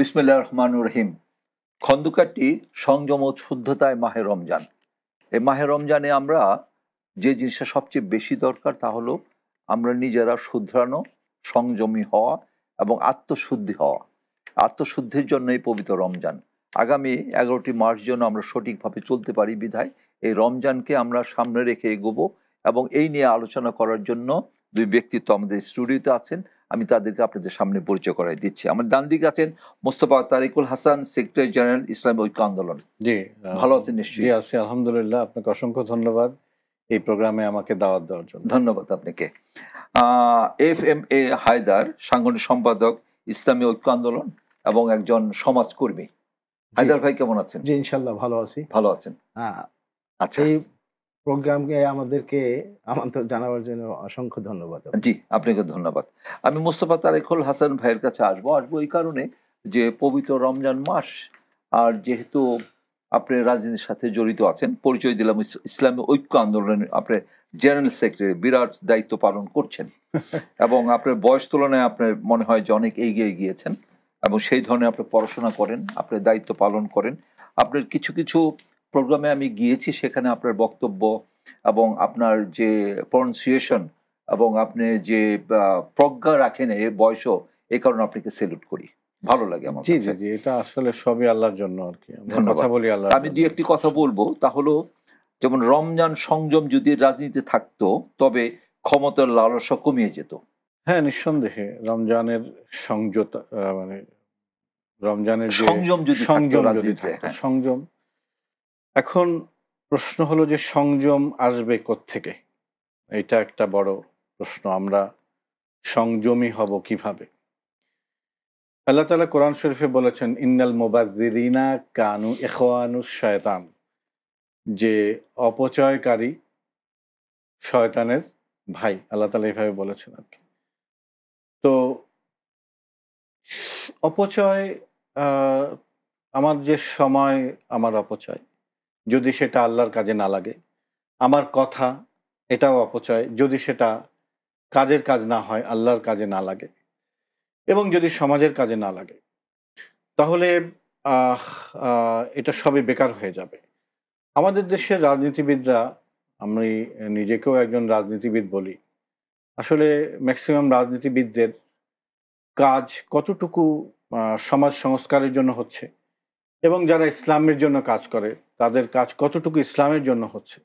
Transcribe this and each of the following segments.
বিসমিল্লাহির রহমানির রহিম। খন্দকারটি সংযম ও শুদ্ধতায় মাহে রমজান। এই মাহে রমজানে আমরা যে জিনিসটা সবচেয়ে বেশি দরকার তা হলো আমরা নিজেরা শুধরানো, সংযমী হওয়া এবং আত্মশুদ্ধি হওয়া। আত্মশুদ্ধির জন্য এই পবিত্র রমজান। আগামী 11টি মাস যেন আমরা সঠিকভাবে চলতে পারি বিধায় এই রমজানকে আমরা সামনে রেখে এগোবো এবং এই নিয়ে আলোচনা করার জন্য দুই ব্যক্তিত্ব আমাদের স্টুডিওতে আছেন। আমি তাদেরকে আপনাদের সামনে পরিচয় করাই দিচ্ছি। আমার ডান দিকে আছেন মোস্তফা তারিকুল হাসান, সেক্রেটারি জেনারেল ইসলামী ঐক্য আন্দোলন। জি, ভালো আছেন নিশ্চয়ই? জি আছি, আলহামদুলিল্লাহ। আপনাকে অসংখ্য ধন্যবাদ এই প্রোগ্রামে আমাকে দাওয়াত দেওয়ার জন্য। ধন্যবাদ আপনাকে। FMA হায়দার, সাংগঠনিক সম্পাদক ইসলামী ঐক্য আন্দোলন এবং একজন সমাজকর্মী। হায়দার ভাই কেমন আছেন? জি, ইনশাল্লাহ ভালো আছি। ভালো আছেন? আচ্ছা, এই প্রোগ্রামকে আমাদেরকে আমন্ত্রণ জানাবার জন্য অসংখ্য ধন্যবাদ। জি, আপনাকে ধন্যবাদ। আমি মোস্তফা তারিকুল হাসান ভাইয়ের কাছে আসবো এই কারণে যে পবিত্র রমজান মাস, আর যেহেতু আপনি রাজনীতির সাথে জড়িত আছেন, পরিচয় দিলাম ইসলামী ঐক্য আন্দোলনের আপনি জেনারেল সেক্রেটারি, বিরাট দায়িত্ব পালন করছেন এবং আপনার বয়স তুলনায় আপনার মনে হয় যে অনেক এগিয়ে গিয়েছেন এবং সেই ধরনের আপনি পড়াশোনা করেন, আপনি দায়িত্ব পালন করেন। আপনার কিছু কিছু প্রোগ্রামে আমি গিয়েছি, সেখানে আপনার বক্তব্য এবং আপনার যে প্রনাউন্সিয়েশন এবং আপনি যে প্রজ্ঞা রাখেন এই বয়সও, এই কারণে আপনাকে স্যালুট করি, ভালো লাগে আমার। জি জি জি, এটা আসলে সবই আল্লাহর জন্য আর কি। কথা বলি আল্লাহ। আমি দুই একটি কথা বলবো, তা হলো যেমন রমজান সংযম যদি রাজনীতি থাকতো তবে ক্ষমতার লালসা কমিয়ে যেত। হ্যাঁ, নিঃসন্দেহে রমজানের সংযত মানে রমজানের যে সংযম যদি থাকতো, সংযম। এখন প্রশ্ন হলো যে সংযম আসবে কোত্থেকে? এটা একটা বড় প্রশ্ন। আমরা সংযমী হব কিভাবে? আল্লাহ তাআলা কোরআন শরীফে বলেছেন, ইন্নাল মুবাযযিরিনা কানু ইখওয়ানুশ শায়তান, যে অপচয়কারী শয়তানের ভাই। আল্লাহ তাআলা এইভাবে বলেছেন আর কি। তো অপচয়, আমার যে সময়, আমার অপচয় যদি সেটা আল্লাহর কাজে না লাগে, আমার কথা এটাও অপচয় যদি সেটা কাজের কাজ না হয়, আল্লাহর কাজে না লাগে এবং যদি সমাজের কাজে না লাগে, তাহলে এটা সবই বেকার হয়ে যাবে। আমাদের দেশের রাজনীতিবিদরা, আমি নিজেকেও একজন রাজনীতিবিদ বলি, আসলে ম্যাক্সিমাম রাজনীতিবিদদের কাজ কতটুকু সমাজ সংস্কারের জন্য হচ্ছে এবং যারা ইসলামের জন্য কাজ করে তাদের কাজ কতটুকু ইসলামের জন্য হচ্ছে,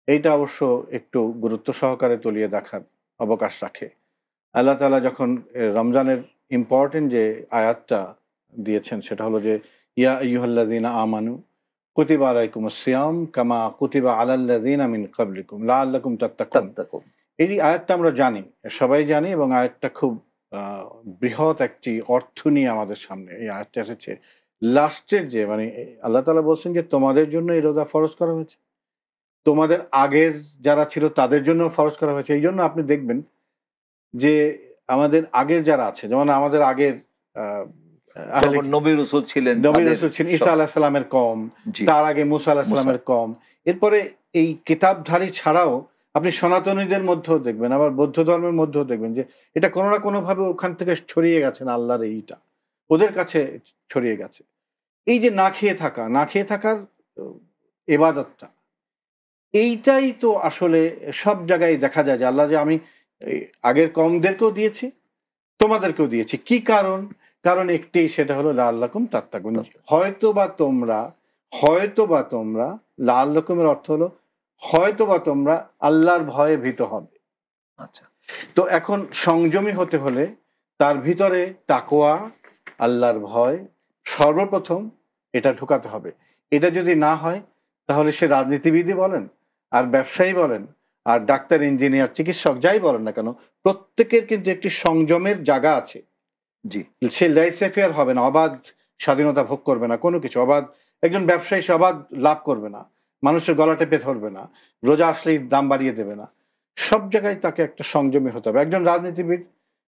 এইটা অবশ্য একটু গুরুত্ব সহকারে তলিয়ে দেখার অবকাশ রাখে। আল্লাহ তাআলা যখন রমজানের ইম্পর্টেন্ট যে আয়াতটা দিয়েছেন সেটা হলো যে, ইয়া আইয়ুহাল্লাযীনা আমানু কুতিবা আলাইকুমুস সিয়াম কামা কুতিবা আলাল্লাযীনা মিন ক্বাবলিকুম লাআল্লাকুম তাত্তাকুন। এই আয়াতটা আমরা জানি, সবাই জানি, এবং আয়াতটা খুব বৃহৎ একটি অর্থ নিয়ে আমাদের সামনে এই আয়াতটা এসেছে। লাস্টের যে মানে আল্লাহ তাআলা বলছেন যে তোমাদের জন্য এই রোজা ফরজ করা হয়েছে, তোমাদের আগের যারা ছিল তাদের জন্য ফরজ করা হয়েছে। এই জন্য আপনি দেখবেন যে আমাদের আগের যারা আছে, যেমন আমাদের আগের নবী রাসূল ছিলেন, ঈসা আলাইহিস সালামের কওম, তার আগে মূসা আলাইহিস সালামের কওম, এরপরে এই কিতাবধারী ছাড়াও আপনি সনাতনীদের মধ্যেও দেখবেন, আবার বৌদ্ধ ধর্মের মধ্যেও দেখবেন যে এটা কোনো না কোনোভাবে ওখান থেকে ছড়িয়ে গেছে, না আল্লাহর এইটা ওদের কাছে ছড়িয়ে গেছে। এই যে না খেয়ে থাকার ইবাদতটা, এইটাই তো আসলে সব জায়গায় দেখা যায় যে আল্লাহ যে আমি আগের কওমদেরকেও দিয়েছি, তোমাদেরকেও দিয়েছি। কি কারণ একটি, সেটা হলো লাআল্লাকুম তাত্তাকুন। হয়তোবা তোমরা লাআল্লাকুমের অর্থ হলো হয়তোবা তোমরা আল্লাহর ভয়ে ভীত হবে। আচ্ছা, তো এখন সংযমী হতে হলে তার ভিতরে তাকওয়া, আল্লাহর ভয় সর্বপ্রথম এটা ঢুকাতে হবে। এটা যদি না হয় তাহলে সে রাজনীতিবিদই বলেন, আর ব্যবসায়ী বলেন, আর ডাক্তার, ইঞ্জিনিয়ার, চিকিৎসক যাই বলেন না কেন, প্রত্যেকের কিন্তু একটি সংযমের জায়গা আছে। জি, সে লাইসেফেয়ার হবে না, অবাধ স্বাধীনতা ভোগ করবে না, কোনো কিছু অবাধ। একজন ব্যবসায়ী সে অবাধ লাভ করবে না, মানুষের গলা টেপে ধরবে না, রোজা আসলেই দাম বাড়িয়ে দেবে না। সব জায়গায় তাকে একটা সংযমী হতে হবে। একজন রাজনীতিবিদ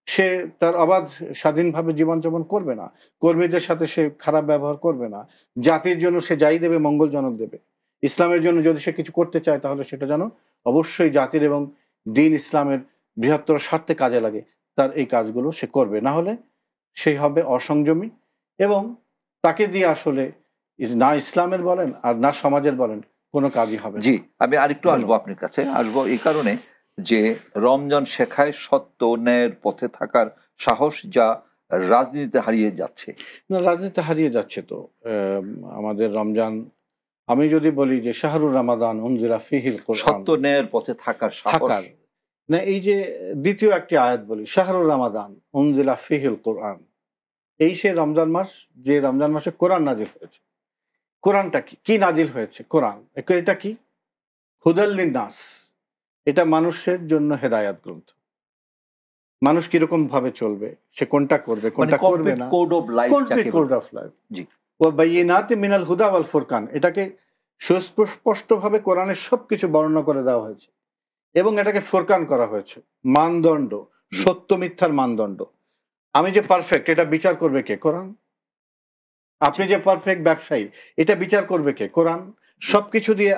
সে তার অবাধ স্বাধীনভাবে জীবনযাপন করবে না, কর্মীদের সাথে সে খারাপ ব্যবহার করবে না, জাতির জন্য সে যাই দেবে মঙ্গলজনক দেবে। ইসলামের জন্য যদি সে কিছু করতে চায় তাহলে সেটা যেন অবশ্যই জাতির এবং দিন ইসলামের বৃহত্তর স্বার্থে কাজে লাগে, তার এই কাজগুলো সে করবে, না হলে সেই হবে অসংযমী এবং তাকে দিয়ে আসলে না ইসলামের বলেন আর না সমাজের বলেন কোনো কাজই হবে না। জি, আমি আরেকটু আসবো আপনার কাছে, আসবো এই কারণে যে রমজান শেখায় সত্য ন্যায়ের পথে থাকার সাহস, যা রাজনীতিতে হারিয়ে যাচ্ছে। না, রাজনীতি হারিয়ে যাচ্ছে তো। আমাদের রমজান, আমি যদি বলি যে শাহরুর রমাদান উনজিলা ফিহিল কোরআন, সত্য ন্যায়ের পথে থাকার সাহস। থাকার না, এই যে দ্বিতীয় একটি আয়াত বলি শাহরুর রমাদান উনজিলা ফিহিল কোরআন, এই সে রমজান মাস যে রমজান মাসে কোরআন নাজিল হয়েছে। কোরআনটা কি কি নাজিল হয়েছে? কোরআন। এটা কি? হুদাল্লিন নাস, এটা মানুষের জন্য হেদায়াত গ্রন্থ। মানুষ কিরকম ভাবে চলবে, সে কোনটা করবে কোনটা করবে না, code of life, complete code of life. জি, ও বাইয়িনাতি মিনাল হুদা ওয়াল ফুরকান, এটাকে সুস্পষ্টভাবে কোরআনের সবকিছু বর্ণনা করে দেওয়া হয়েছে এবং এটাকে ফুরকান করা হয়েছে, মানদণ্ড, সত্য মিথ্যার মানদণ্ড। আমি যে পারফেক্ট, এটা বিচার করবে কে? কোরআন। আপনি যে পারফেক্ট ব্যবসায়ী, এটা বিচার করবে কে? কোরআন। সবকিছু দিয়ে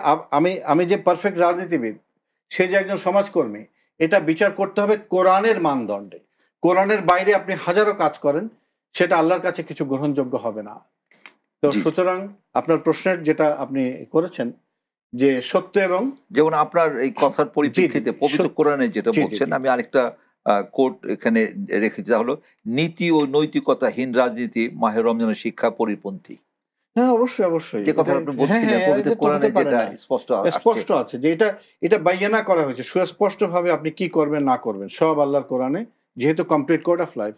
আমি যে পারফেক্ট রাজনীতিবিদ, সে যে একজন সমাজকর্মী, এটা বিচার করতে হবে কোরআনের মানদণ্ডে। কোরআনের বাইরে আপনি হাজারো কাজ করেন, সেটা আল্লাহর কাছে কিছু গ্রহণযোগ্য হবে না। তো সুতরাং আপনার প্রশ্নের যেটা আপনি করেছেন যে সত্য এবং, যেমন আপনার এই কথার পরিপ্রেক্ষিতে পবিত্র কোরআনে যেটা বলছেন, আমি আরেকটা কোট এখানে রেখেছি, তা হলো নীতি ও নৈতিকতাহীন রাজনীতি মাহে রমজানের শিক্ষা পরিপন্থী। হ্যাঁ, অবশ্যই অবশ্যই, যে কথা আপনি বলছিলেন পবিত্র কোরআনে যেটা স্পষ্ট আছে যে এটা বাইয়ানা করা হয়েছে সুস্পষ্ট ভাবে, আপনি কি করবেন না করবেন সব আল্লাহর কোরআনে, যেহেতু কমপ্লিট কোড অফ লাইফ,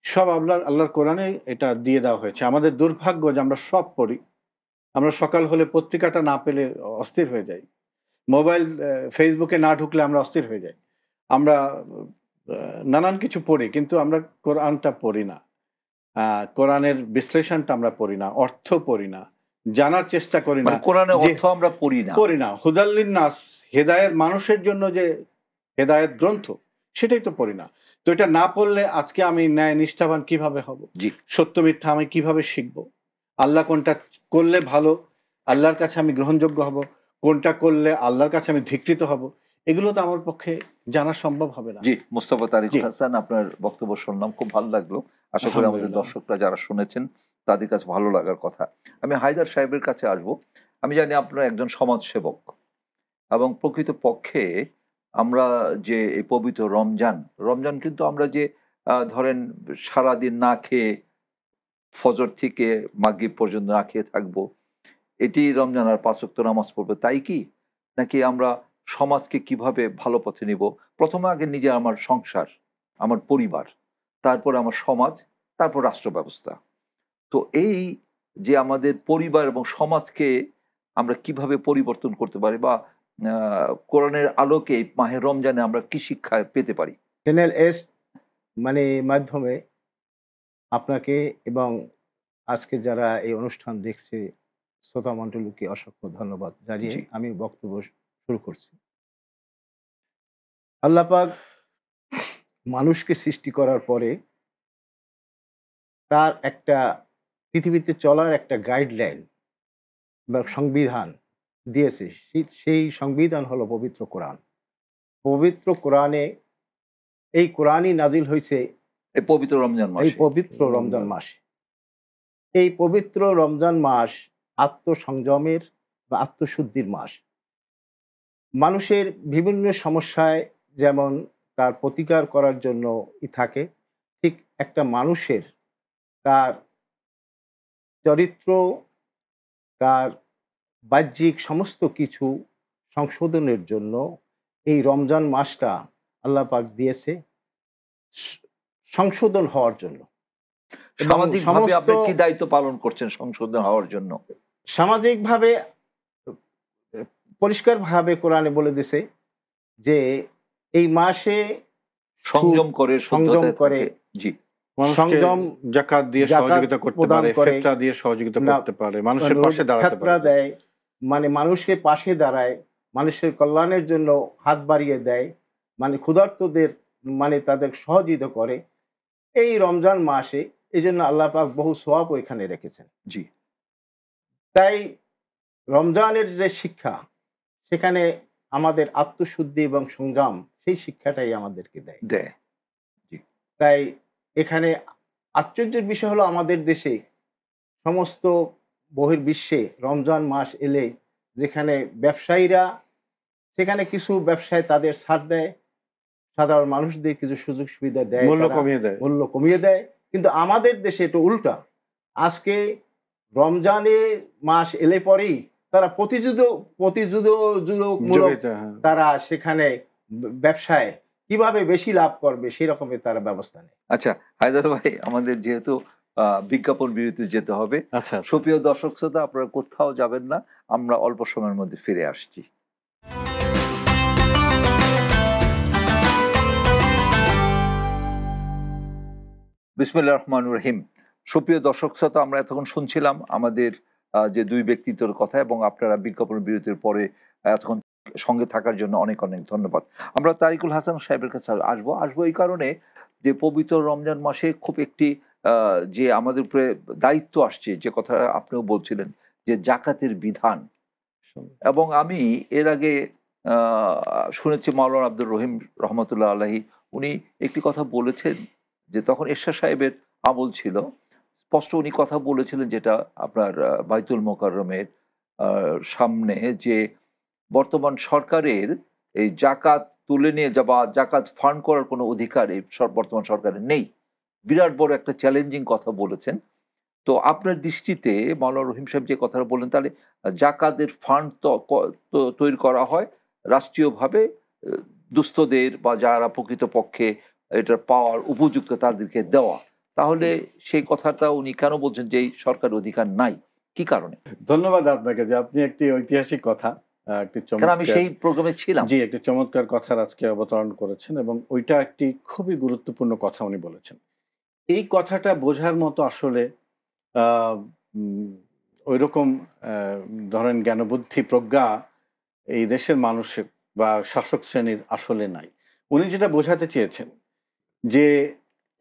সব আল্লাহর কোরআনে এটা দিয়ে দেওয়া হয়েছে। আমাদের দুর্ভাগ্য যে আমরা সব পড়ি, আমরা সকাল হলে পত্রিকাটা না পেলে অস্থির হয়ে যাই, মোবাইল ফেসবুকে না ঢুকলে আমরা অস্থির হয়ে যাই, আমরা নানান কিছু পড়ি কিন্তু আমরা কোরআনটা পড়ি না, কোরআনের বিশ্লেষণটা আমরা পড়ি না, অর্থ পড়ি না, জানার চেষ্টা করি না, কোরআনের অর্থ আমরা পড়ি না। হুদাল্লিন নাস, হেদায়েত, মানুষের জন্য যে হেদায়েত গ্রন্থ, সেটাই তো পড়ি না। তো এটা না পড়লে আজকে আমি ন্যায় নিষ্ঠাবান কিভাবে হব? সত্য মিথ্যা আমি কিভাবে শিখব? আল্লাহ কোনটা করলে ভালো, আল্লাহর কাছে আমি গ্রহণযোগ্য হব, কোনটা করলে আল্লাহর কাছে আমি ধিকৃত হব, এগুলো তো আমার পক্ষে জানা সম্ভব হবে না। জি, মুস্তাফা তারিক হাসান, আপনার বক্তব্য শুনলাম, খুব ভালো লাগলো। আশা করি আমাদের দর্শকরা যারা শুনেছেন তাদের কাছে ভালো লাগার কথা। আমি হায়দার সাহেবের কাছে আসব। আমি জানি আপনার একজন সমাজসেবক এবং প্রকৃত পক্ষে আমরা যে এই পবিত্র রমজান কিন্তু আমরা যে ধরেন সারাদিন না খেয়ে, ফজর থেকে মাগরিব পর্যন্ত না খেয়ে থাকবো, এটি রমজান, আর 5 ওয়াক্ত নামাজ পড়বো, তাই কি? নাকি আমরা সমাজকে কিভাবে ভালো পথে নিব? প্রথমে আগে নিজে আমার সংসার, আমার পরিবার, তারপর আমার সমাজ, তারপর রাষ্ট্র ব্যবস্থা। তো এই যে আমাদের পরিবার এবং সমাজকে আমরা কিভাবে পরিবর্তন করতে পারি, বা কোরআনের আলোকে মাহে রমজানে আমরা কি শিক্ষা পেতে পারি? চ্যানেল এস মাধ্যমে আপনাকে এবং আজকে যারা এই অনুষ্ঠান দেখছে শ্রোতা মণ্ডলীকে অসংখ্য ধন্যবাদ জানিয়ে আমি বক্তব্য শুরু করছি। আল্লাহ পাক মানুষকে সৃষ্টি করার পরে তার একটা পৃথিবীতে চলার একটা গাইডলাইন বা সংবিধান দিয়েছে। সেই সংবিধান হলো পবিত্র কোরআন। পবিত্র কোরআনে, এই কোরআনই নাজিল হয়েছে এই পবিত্র রমজান মাসে। এই পবিত্র রমজান মাস আত্মসংযমের বা আত্মশুদ্ধির মাস। মানুষের বিভিন্ন সমস্যায় যেমন তার প্রতিকার করার জন্য থাকে, ঠিক একটা মানুষের তার চরিত্র, তার বাহ্যিক সমস্ত কিছু সংশোধনের জন্য এই রমজান মাসটা আল্লাহ পাক দিয়েছে সংশোধন হওয়ার জন্য। সামাজিকভাবে আপনি কি দায়িত্ব পালন করছেন সংশোধন হওয়ার জন্য? সামাজিকভাবে পরিষ্কারভাবে কোরআনে বলে দিয়েছে যে এই মাসে সংযম করে, জি, সংযম, যাকাত দিয়ে সহযোগিতা করতে পারে, ফিতরা দিয়ে সহযোগিতা করতে পারে, মানুষের পাশে দাঁড়াতে পারে, মানে মানুষের পাশে দাঁড়ায়, মানুষের কল্যাণের জন্য হাত বাড়িয়ে দেয়, মানে ক্ষুধার্তদের তাদের সহযোগিতা করে এই রমজান মাসে। এই জন্য আল্লাহ পাক বহু সওয়াব এখানে রেখেছেন। জি, তাই রমজানের যে শিক্ষা, সেখানে আমাদের আত্মশুদ্ধি এবং সংযম, সেই শিক্ষাটাই আমাদেরকে দেয়। তাই এখানে আশ্চর্যের বিষয় হলো আমাদের দেশে সমস্ত বহির্বিশ্বে রমজান মাস এলে যেখানে ব্যবসায়ীরা, সেখানে কিছু ব্যবসায় তাদের ছাড় দেয়, সাধারণ মানুষদের কিছু সুযোগ সুবিধা দেয়, মূল্য তারা কমিয়ে দেয়। মূল্য কমিয়ে দেয়। কিন্তু আমাদের দেশে এটা উল্টা। আজকে রমজানের মাস এলে পরেই তারা প্রতিযোগিতামূলক হ্যাঁ। তারা সেখানে ব্যবসায় কিভাবে বেশি লাভ করবে সেরকমের তারা ব্যবস্থা নেয়। আচ্ছা হায়দার ভাই, আমাদের যেহেতু বিজ্ঞাপন বিরতি যেতে হবে, আচ্ছা সুপ্রিয় দর্শক শ্রোতা, আপনারা কোথাও যাবেন না, আমরা অল্প সময়ের মধ্যে ফিরে আসছি। বিসমিল্লাহির রহমানির রহিম। সুপ্রিয় দর্শক শ্রোতা, আমরা এতক্ষণ শুনছিলাম আমাদের যে দুই ব্যক্তিত্বের কথা, এবং আপনারা বিজ্ঞাপন বিরতির পরে এতক্ষণ সঙ্গে থাকার জন্য অনেক অনেক ধন্যবাদ। আমরা তারিকুল হাসান সাহেবের কাছে আসবো এই কারণে যে পবিত্র রমজান মাসে খুব একটি যে আমাদের উপরে দায়িত্ব আসছে, যে কথা আপনিও বলছিলেন, যে জাকাতের বিধান। এবং আমি এর আগে শুনেছি মাওলানা আব্দুর রহিম রহমতুল্লাহ আলাহি, উনি একটি কথা বলেছেন, যে তখন এরশাদ সাহেবের আমল ছিল, স্পষ্ট উনি কথা বলেছিলেন, যেটা আপনার বাইতুল মোকাররমের সামনে, যে বর্তমান সরকারের এই জাকাত তুলে নিয়ে যাওয়া, জাকাত ফান্ড করার কোনো অধিকার এই বর্তমান সরকারের নেই। বিরাট বড় একটা চ্যালেঞ্জিং কথা বলেছেন। তো আপনার দৃষ্টিতে মাওলানা রহিম সাহেব যে কথাটা বললেন, তাহলে জাকাতের ফান্ড তো তৈরি করা হয় রাষ্ট্রীয়ভাবে, দুস্থদের বা যারা প্রকৃতপক্ষে এটা পাওয়ার উপযুক্ত তাদেরকে দেওয়া, তাহলে সেই কথাটা উনি কেন বলছেন যে এই সরকারের অধিকার নাই, কি কারণে? ধন্যবাদ আপনাকে, যে আপনি একটি ঐতিহাসিক কথা, একটি কারণ আমি সেই প্রোগ্রামে ছিলাম। জি, একটি চমৎকার কথার আজকে অবতরণ করেছেন, এবং ওইটা একটি খুবই গুরুত্বপূর্ণ কথা উনি বলেছেন। এই কথাটা বোঝার মতো আসলে ওই রকম ধরেন জ্ঞানবুদ্ধি প্রজ্ঞা এই দেশের মানুষের বা শাসক শ্রেণীর আসলে নাই। উনি যেটা বোঝাতে চেয়েছেন, যে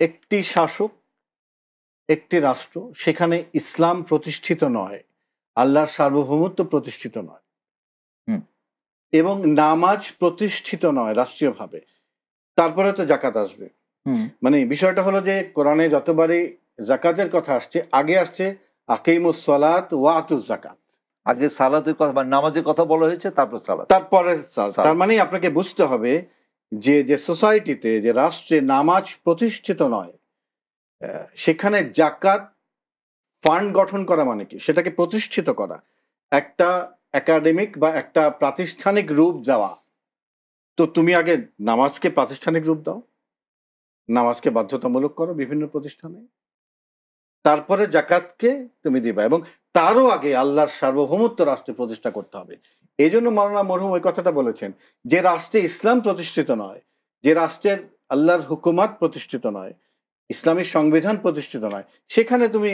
একটি শাসক, একটি রাষ্ট্র, সেখানে ইসলাম প্রতিষ্ঠিত নয়, আল্লাহর সার্বভৌমত্ব প্রতিষ্ঠিত নয়, এবং নামাজ প্রতিষ্ঠিত নয় রাষ্ট্রীয়ভাবে, তারপরে তো জাকাত আসবে। মানে বিষয়টা হলো যে কোরআনে যতবারই জাকাতের কথা আসছে, আগে আসছে আকিমুস সালাত ওয়া আতুজ জাকাত। আগে সালাতের কথা বা নামাজের কথা বলা হয়েছে, তারপর সালাত, তারপরে তার মানে আপনাকে বুঝতে হবে যে যে সোসাইটিতে, যে রাষ্ট্রে নামাজ প্রতিষ্ঠিত নয়, সেখানে জাকাত ফান্ড গঠন করা মানে কি, সেটাকে প্রতিষ্ঠিত করা, একটা একাডেমিক বা একটা প্রাতিষ্ঠানিক রূপ দেওয়া। তো তুমি আগে নামাজকে প্রাতিষ্ঠানিক রূপ দাও, নামাজকে বাধ্যতামূলক করো বিভিন্ন প্রতিষ্ঠানে, তারপরে জাকাতকে তুমি দিবা, এবং তারও আগে আল্লাহর সার্বভৌমত্ব রাষ্ট্রে প্রতিষ্ঠা করতে হবে। এই জন্য মাওলানা মরহুম ওই কথাটা বলেছেন, যে রাষ্ট্রে ইসলাম প্রতিষ্ঠিত নয়, যে রাষ্ট্রের আল্লাহর হুকুমাত প্রতিষ্ঠিত নয়, ইসলামী সংবিধান প্রতিষ্ঠিত নয়, সেখানে তুমি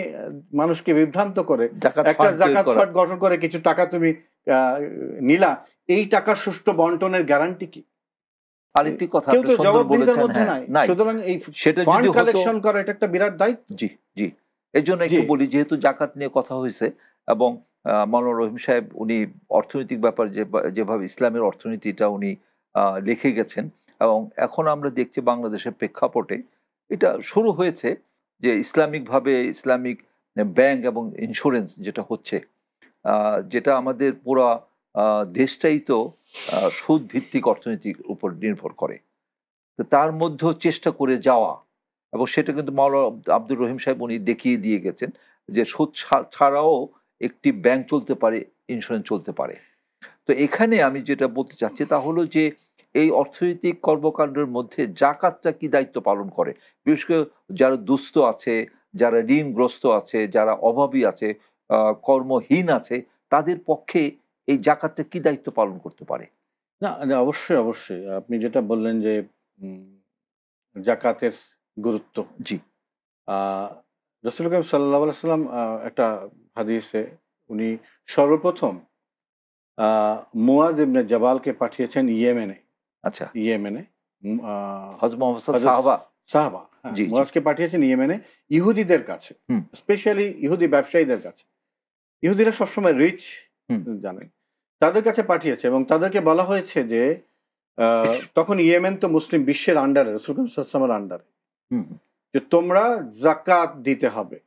মানুষকে বিভ্রান্ত করে একটা জাকাত ফান্ড গঠন করে কিছু টাকা তুমি নিলা, এই টাকার সুষ্ঠু বন্টনের গ্যারান্টি কি? আরেকটি কথা কেউ তো জবাবদিহিতার মধ্যে নাই। সুতরাং এই ফান্ড কালেকশন করা এটা একটা বিরাট দায়িত্ব। জি জি, এর জন্য একটু বলি, যেহেতু জাকাত নিয়ে কথা হয়েছে, এবং মাওলানা রহিম সাহেব উনি অর্থনৈতিক ব্যাপার যেভাবে ইসলামের অর্থনীতিটা উনি লিখে গেছেন, এবং এখন আমরা দেখছি বাংলাদেশের প্রেক্ষাপটে এটা শুরু হয়েছে, যে ইসলামিকভাবে ইসলামিক ব্যাংক এবং ইন্স্যুরেন্স যেটা হচ্ছে, যেটা আমাদের পুরা দেশটাই তো সুদ ভিত্তিক অর্থনীতির উপর নির্ভর করে। তো তার মধ্যেও চেষ্টা করে যাওয়া, এবং সেটা কিন্তু মাওলানা আব্দুর রহিম সাহেব উনি দেখিয়ে দিয়ে গেছেন, যে সুদ ছাড়াও একটি ব্যাংক চলতে পারে, ইন্স্যুরেন্স চলতে পারে। তো এখানে আমি যেটা বলতে চাচ্ছি তা হলো যে এই অর্থনৈতিক কর্মকাণ্ডের মধ্যে জাকাতটা কি দায়িত্ব পালন করে, বিশেষ করে যারা দুস্থ আছে, যারা ঋণগ্রস্ত আছে, যারা অভাবী আছে, কর্মহীন আছে, তাদের পক্ষে এই জাকাতটা কি দায়িত্ব পালন করতে পারে? না, অবশ্যই অবশ্যই আপনি যেটা বললেন যে জাকাতের গুরুত্ব, জি, রাসূল করিম সাল্লাল্লাহু আলাইহি ওয়াসাল্লাম একটা হাদিসে উনি সর্বপ্রথম মুয়াজ ইবনে জাবালকে পাঠিয়েছেন ইয়েমেনে। আচ্ছা, ইয়েমেনে হযরত মুহাম্মদ সাহাবা, মুয়াজকে পাঠিয়েছেন ইয়েমেনে ইহুদিদের কাছে, স্পেশালি ইহুদি ব্যবসায়ীদের কাছে। ইহুদিরা সবসময় রিচ, জানেন, তাদের কাছে পাঠিয়েছে, এবং তাদেরকে বলা হয়েছে যে তখন ইয়েমেন তো মুসলিম বিশ্বের আন্ডারে, রাসূল করিম সাল্লাল্লাহু আলাইহি ওয়াসাল্লামের আন্ডারে, যে তোমরা জাকাত দিতে হবে,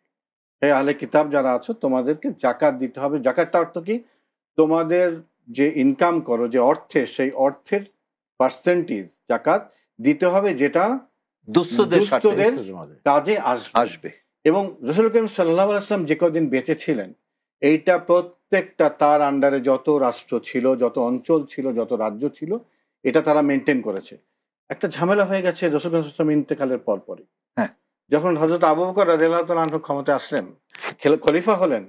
হে আহলে কিতাব যারা আছো, তোমাদেরকে জাকাত দিতে হবে। জাকাতটা অর্থ কি? তোমাদের যে ইনকাম করো যে অর্থে, সেই অর্থের পার্সেন্টেজ জাকাত দিতে হবে, যেটা দুস্থদের দুস্থদের কাজে আসবে। আসবে। এবং রাসূল করিম সাল্লাল্লাহু আলাইহি ওয়াসাল্লাম যে কদিন বেঁচে ছিলেন, এইটা প্রত্যেকটা তার আন্ডারে যত রাষ্ট্র ছিল, যত অঞ্চল ছিল, যত রাজ্য ছিল, এটা তারা মেনটেন করেছে। একটা ঝামেলা হয়ে গেছে রাসূল করিম সাল্লাল্লাহু আলাইহি ওয়াসাল্লাম ইন্তেকালের পরপরই। হ্যাঁ। যখন হযরত আবু বকর রাদিয়াল্লাহু তাআলা আনহু ক্ষমতায় আসলেন, খলিফা হলেন,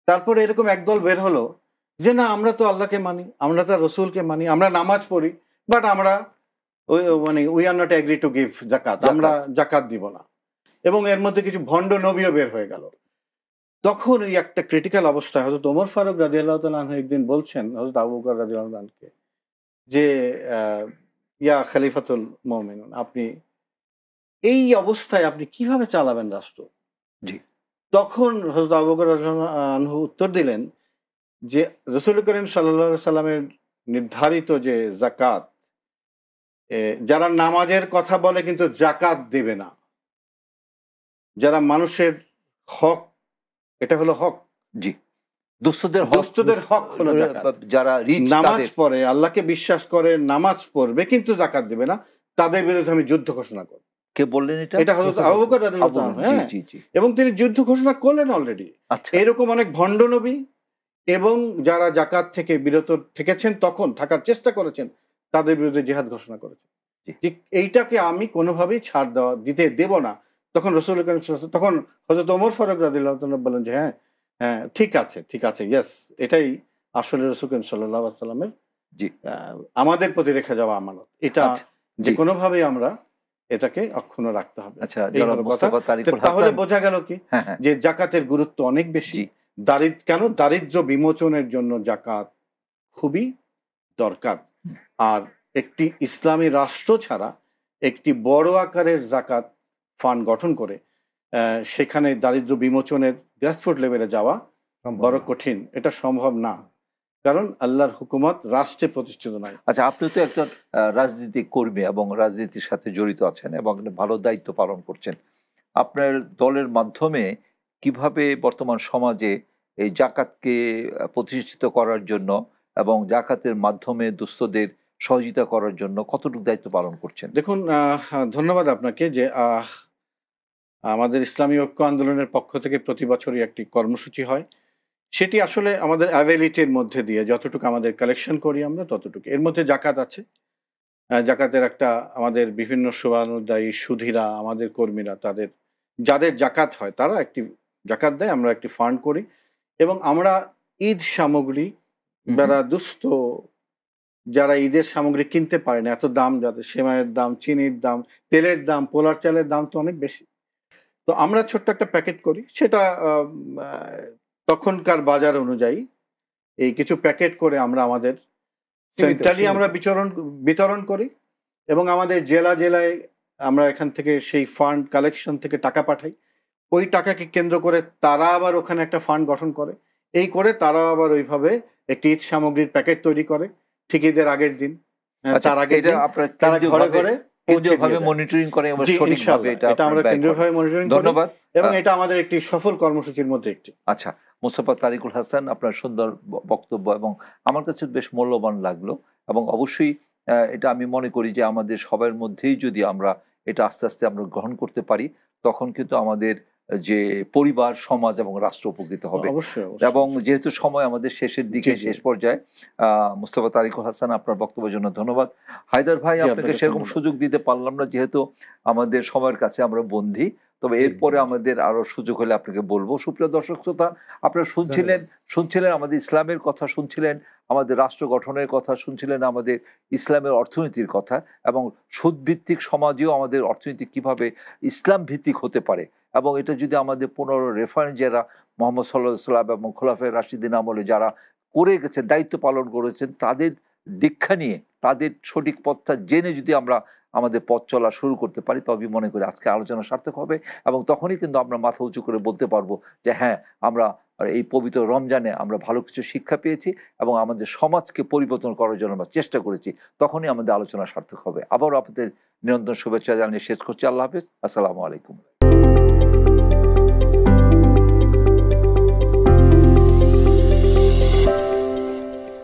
তারপরে এরকম একদল বের হলো যে না, আমরা তো আল্লাহকে মানি, আমরা তো রাসূলকে মানি, আমরা নামাজ পড়ি, বাট আমরা মানে we are not agree to give জাকাত, আমরা জাকাত দিব না। এবং এর মধ্যে কিছু ভণ্ড নবীও বের হয়ে গেল। তখন ওই একটা ক্রিটিক্যাল অবস্থায় হযরত ওমর ফারুক রাদিয়াল্লাহু তাআলা আনহু একদিন বলছেন হযরত আবু বকর রাদিয়াল্লাহু আনহুকে যে ইয়া খলিফাতুল মুমিনুন, আপনি এই অবস্থায় আপনি কিভাবে চালাবেন রাষ্ট্র? জি। তখন হযরত আবু বকর রাদিয়াল্লাহু আনহু উত্তর দিলেন যে রাসূল করিম সাল্লাল্লাহু আলাইহি সাল্লামের নির্ধারিত যে যাকাত, যারা নামাজের কথা বলে কিন্তু জাকাত দেবে না, যারা মানুষের হক, এটা হলো হক। জি। দুস্থদের হক হলো জাকাত। যারা রিচ, নামাজ পড়ে, আল্লাহকে বিশ্বাস করে, নামাজ পড়বে কিন্তু জাকাত দেবে না, তাদের বিরুদ্ধে আমি যুদ্ধ ঘোষণা করব। কে বললেন এটা? এটা হযরত আবু বকর রাদিয়াল্লাহু আনহু। হ্যাঁ, এবং তিনি যুদ্ধ ঘোষণা করলেন অলরেডি। আচ্ছা। এরকম অনেক ভণ্ড নবী এবং যারা জাকাত থেকে বিরত থেকেছেন, তখন থাকার চেষ্টা করেছেন, তাদের বিরুদ্ধে জিহাদ ঘোষণা করেছেন। ঠিক এইটাকে আমি কোনোভাবেই ছাড় দিতে দেব না। তখন রাসূল করিম সাল্লাল্লাহু আলাইহি ওয়াসাল্লাম, তখন হযরত ওমর ফারুক রাদিয়াল্লাহু তাআলা বলেন যে হ্যাঁ হ্যাঁ ঠিক আছে, ঠিক আছে, ইয়েস, এটাই আসলে রাসূল করিম সাল্লাল্লাহু আলাইহি ওয়াসাল্লামের জি আমাদের প্রতি রেখে যাওয়া আমানত। এটা যে কোনোভাবেই আমরা এটাকে অক্ষুণ্ণ রাখতে হবে। আচ্ছা, তাহলে বোঝা গেল কি যে জাকাতের গুরুত্ব অনেক বেশি। দারিদ্র্য বিমোচনের জন্য জাকাত খুবই দরকার। আর একটি ইসলামী রাষ্ট্র ছাড়া একটি বড় আকারের জাকাত ফান্ড গঠন করে সেখানে দারিদ্র্য বিমোচনের গ্রাসরুট লেভেলে যাওয়া বড় কঠিন, এটা সম্ভব না, কারণ আল্লাহর হুকুমত রাষ্ট্রে প্রতিষ্ঠিত নয়। আচ্ছা, আপনি তো একজন রাজনীতিক কর্মী এবং রাজনীতির সাথে জড়িত আছেন এবং ভালো দায়িত্ব পালন করছেন। আপনার দলের মাধ্যমে কিভাবে বর্তমান সমাজে এই জাকাতকে প্রতিষ্ঠিত করার জন্য এবং জাকাতের মাধ্যমে দুস্থদের সহযোগিতা করার জন্য কতটুকু দায়িত্ব পালন করছেন? দেখুন, ধন্যবাদ আপনাকে যে আমাদের ইসলামী ঐক্য আন্দোলনের পক্ষ থেকে প্রতি বছরই একটি কর্মসূচি হয়। সেটি আসলে আমাদের অ্যাভেলিটির মধ্যে দিয়ে যতটুকু আমাদের কালেকশন করি আমরা ততটুকু। এর মধ্যে জাকাত আছে। জাকাতের একটা আমাদের বিভিন্ন শুভানুদ্দায়ী সুধীরা, আমাদের কর্মীরা, যাদের জাকাত হয় তারা একটি জাকাত দেয়, আমরা একটি ফান্ড করি এবং আমরা ঈদ সামগ্রী, যারা দুস্থ, যারা ঈদের সামগ্রী কিনতে পারে না, এত দাম, যাদের সেমাইয়ের দাম, চিনির দাম, তেলের দাম, পোলার চালের দাম তো অনেক বেশি, তো আমরা ছোট্ট একটা প্যাকেট করি। সেটা তখনকার বাজার অনুযায়ী এই কিছু প্যাকেট করে আমরা আমাদের সেন্ট্রালি আমরা বিতরণ করি এবং আমাদের জেলায় আমরা এখান থেকে সেই ফান্ড কালেকশন থেকে টাকা পাঠাই। ওই টাকাকে কেন্দ্র করে তারা আবার ওখানে একটা ফান্ড গঠন করে, এই করে তারা আবার ওইভাবে একটি ঈদ সামগ্রীর প্যাকেট তৈরি করে ঠিক ঈদের আগের দিন। তার আগে তারা ঘরে ঘরে মনিটরিং করে এবং সঠিকভাবে এটা আমরা কেন্দ্রীয়ভাবে মনিটরিং করি। ধন্যবাদ। এবং এটা আমাদের একটি সফল কর্মসূচির মধ্যে একটি। আচ্ছা, মোস্তফা তারিকুল হাসান, আপনার সুন্দর বক্তব্য এবং আমার কাছে বেশ মূল্যবান লাগলো এবং অবশ্যই এটা আমি মনে করি যে আমাদের সবার মধ্যেই যদি আমরা এটা আস্তে আস্তে আমরা গ্রহণ করতে পারি, তখন কিন্তু আমাদের যে পরিবার, সমাজ এবং রাষ্ট্র উপকৃত হবে। এবং যেহেতু সময় আমাদের শেষের দিকে, শেষ পর্যায়ে, মোস্তফা তারিকুল হাসান, আপনার বক্তব্যের জন্য ধন্যবাদ। হায়দার ভাই, আপনাকে সেরকম সুযোগ দিতে পারলাম না যেহেতু আমাদের সময়ের কাছে আমরা বন্দী, তবে এরপরে আমাদের আরো সুযোগ হলে আপনাকে বলবো। সুপ্রিয় দর্শক শ্রোতা, আপনারা শুনছিলেন আমাদের ইসলামের কথা, শুনছিলেন আমাদের রাষ্ট্র গঠনের কথা, শুনছিলেন আমাদের ইসলামের অর্থনীতির কথা এবং সুদভিত্তিক সমাজেও আমাদের অর্থনীতি কিভাবে ইসলাম ভিত্তিক হতে পারে এবং এটা যদি আমাদের 15 রেফারেন্স যারা মোহাম্মদ সাল্লাল্লাহু আলাইহি ওয়াসাল্লাম এবং খোলাফায়ে রাশিদিন আমলে যারা করে গেছেন, দায়িত্ব পালন করেছেন, তাদের দীক্ষা নিয়ে, তাদের সঠিক পথটা জেনে যদি আমরা আমাদের পথ চলা শুরু করতে পারি, তবে মনে করি আজকে আলোচনা সার্থক হবে এবং তখনই কিন্তু আমরা মাথা উঁচু করে বলতে পারবো যে হ্যাঁ, আমরা এই পবিত্র রমজানে আমরা ভালো কিছু শিক্ষা পেয়েছি এবং আমাদের সমাজকে পরিবর্তন করার জন্য আমরা চেষ্টা করেছি, তখনই আমাদের আলোচনা সার্থক হবে। আবারও আপনাদের নিরন্তর শুভেচ্ছা জানিয়ে শেষ করছি। আল্লাহ হাফেজ, আসসালামু আলাইকুম।